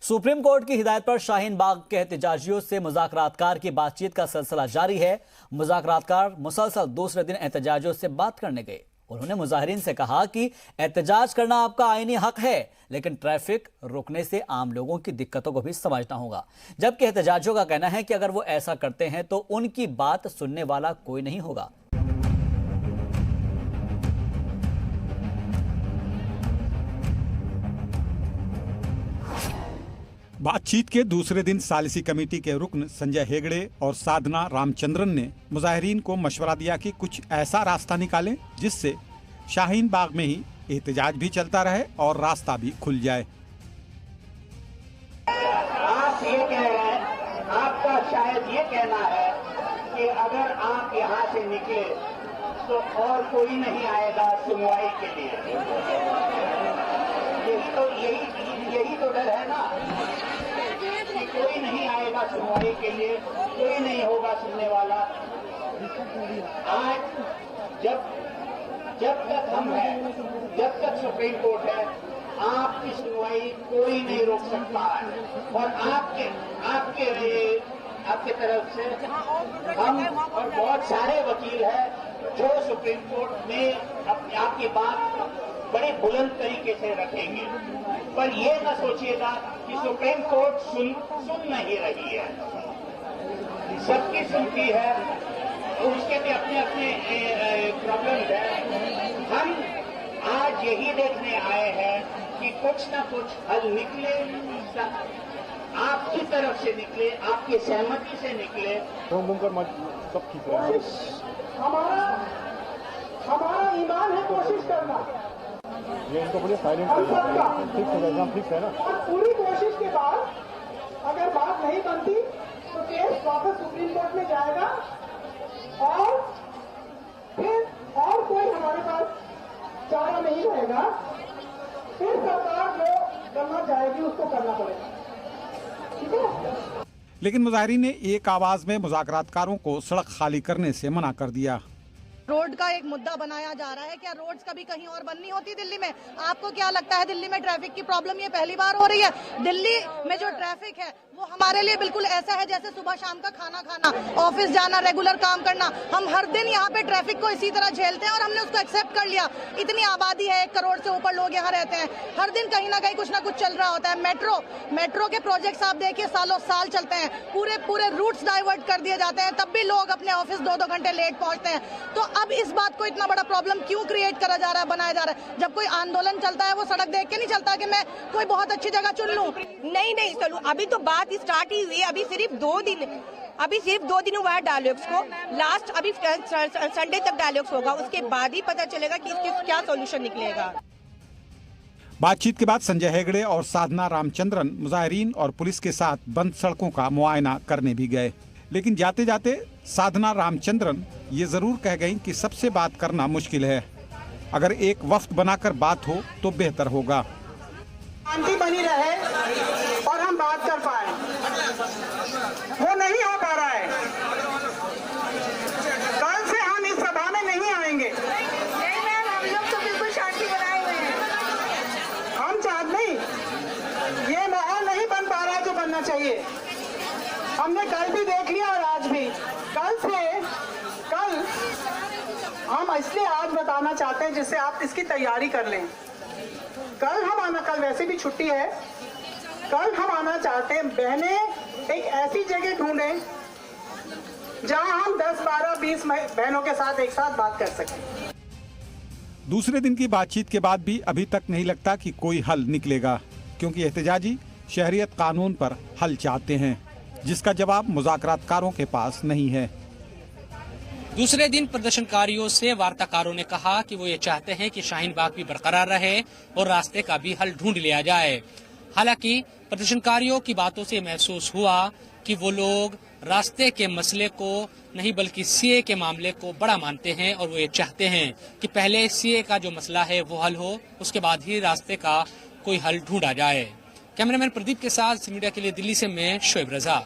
Supreme court की हिदायत पर शाहीन बाग के एहतजाजियों से मुज़ाकरातकार की बातचीत का सिलसिला जारी है। मुज़ाकरातकार मुसलसल दूसरे दिन एहतजाजियों से बात करने गए। उन्होंने मुजाहिरीन से कहा कि एहतजाज करना आपका आईनी हक है, लेकिन ट्रैफिक रोकने से आम लोगों की दिक्कतों को भी समझना होगा। जबकि एहतजाजियों का कहना है कि अगर वो ऐसा करते हैं तो उनकी बात सुनने वाला कोई नहीं होगा। बातचीत के दूसरे दिन सालिसी कमेटी के रुकन संजय हेगड़े और साधना रामचंद्रन ने मुजाहिरीन को मशवरा दिया कि कुछ ऐसा रास्ता निकालें जिससे शाहीन बाग में ही एहतजाज भी चलता रहे और रास्ता भी खुल जाए। आप ये कह रहे हैं, आपका शायद ये कहना है कि अगर आप यहाँ से निकले तो और कोई नहीं आएगा सुनवाई के लिए। यही तो डर है ना कि कोई नहीं आएगा सुनवाई के लिए, कोई नहीं होगा सुनने वाला। आज जब तक हम हैं, जब तक सुप्रीम कोर्ट है, आपकी सुनवाई कोई नहीं रोक सकता है। और आपके तरफ से हम और बहुत सारे वकील हैं जो सुप्रीम कोर्ट में आपकी बात बड़े बुलंद तरीके से रखेंगे। पर ये न सोचिएगा कि सुप्रीम कोर्ट सुन नहीं रही है, सबकी सुनती है, उसके भी अपने अपने प्रॉब्लम है। हम आज यही देखने आए हैं कि कुछ न कुछ हल निकले, आपकी तरफ से निकले, आपकी सहमति से निकले। हमारा ईमान है कोशिश करना, ये उनको बोलिए साइलेंट फिक्स है ना। और पूरी कोशिश के बाद अगर बात नहीं बनती तो केस वापस सुप्रीम कोर्ट में जाएगा और फिर और कोई हमारे पास चारा नहीं रहेगा। फिर सरकार जो करना चाहेगी उसको करना पड़ेगा, ठीक है। लेकिन मुजाहिरीन ने एक आवाज में मुज़ाकरातकारों को सड़क खाली करने से मना कर दिया। रोड का एक मुद्दा बनाया जा रहा है, क्या रोड्स कभी कहीं और बननी होती दिल्ली में? आपको क्या लगता है दिल्ली में ट्रैफिक की प्रॉब्लम ये पहली बार हो रही है? दिल्ली में जो ट्रैफिक है वो हमारे लिए बिल्कुल ऐसा है जैसे सुबह शाम का खाना खाना, ऑफिस जाना, रेगुलर काम करना। हम हर दिन यहाँ पे ट्रैफिक को इसी तरह झेलते हैं और हमने उसको एक्सेप्ट कर लिया। इतनी आबादी है, 1 करोड़ से ऊपर लोग यहाँ रहते हैं, हर दिन कहीं ना कहीं कुछ ना कुछ चल रहा होता है। मेट्रो के प्रोजेक्ट्स आप देखिए सालों साल चलते हैं, पूरे रूट्स डाइवर्ट कर दिए जाते हैं, तब भी लोग अपने ऑफिस 2-2 घंटे लेट पहुंचते हैं। तो अब इस बात को इतना बड़ा प्रॉब्लम क्यों क्रिएट करा जा रहा है, बनाया जा रहा है? जब कोई आंदोलन चलता है वो सड़क देख के नहीं चलता कि मैं कोई बहुत अच्छी जगह चुन लूं। नहीं चलो, अभी तो बात स्टार्ट ही हुई है। अभी सिर्फ 2 दिन हुआ है डायलॉग्स को। लास्ट अभी संडे तक डायलॉग्स होगा, उसके बाद ही पता चलेगा कि इसके क्या सॉल्यूशन निकलेगा। बातचीत के बाद संजय हेगड़े और साधना रामचंद्रन मुजाहिरीन और पुलिस के साथ बंद सड़कों का मुआयना करने भी गए। लेकिन जाते जाते साधना रामचंद्रन ये जरूर कह गईं कि सबसे बात करना मुश्किल है, अगर एक वफ्द बनाकर बात हो तो बेहतर होगा। शांति बनी रहे और हम बात कर पाए, वो नहीं हो पा रहा है। कल से हम इस सभा में नहीं आएंगे। नहीं मैम, हम लोग तो बिल्कुल शांति बनाए हुए हैं। हम चाहते नहीं, ये माहौल नहीं बन पा रहा है जो बनना चाहिए। हमने कल भी देख लिया और आज भी। कल हम इसलिए आज बताना चाहते हैं जिससे आप इसकी तैयारी कर लें। कल वैसे भी छुट्टी है, कल हम आना चाहते हैं। बहनें एक ऐसी जगह ढूंढें जहां हम 10, 12, 20 बहनों के साथ एक साथ बात कर सकें। दूसरे दिन की बातचीत के बाद भी अभी तक नहीं लगता कि कोई हल निकलेगा, क्योंकि एहतजाजी शहरियत कानून पर हल चाहते हैं, जिसका जवाब मुज़ाकरातकारों के पास नहीं है। दूसरे दिन प्रदर्शनकारियों से वार्ताकारों ने कहा कि वो ये चाहते हैं कि शाहीन बाग भी बरकरार रहे और रास्ते का भी हल ढूंढ लिया जाए। हालांकि प्रदर्शनकारियों की बातों से महसूस हुआ कि वो लोग रास्ते के मसले को नहीं बल्कि सीए के मामले को बड़ा मानते हैं और वो ये चाहते हैं कि पहले सीए का जो मसला है वो हल हो, उसके बाद ही रास्ते का कोई हल ढूंढा जाए। कैमरामैन प्रदीप के साथ मीडिया के लिए दिल्ली से मैं शोएब रजा।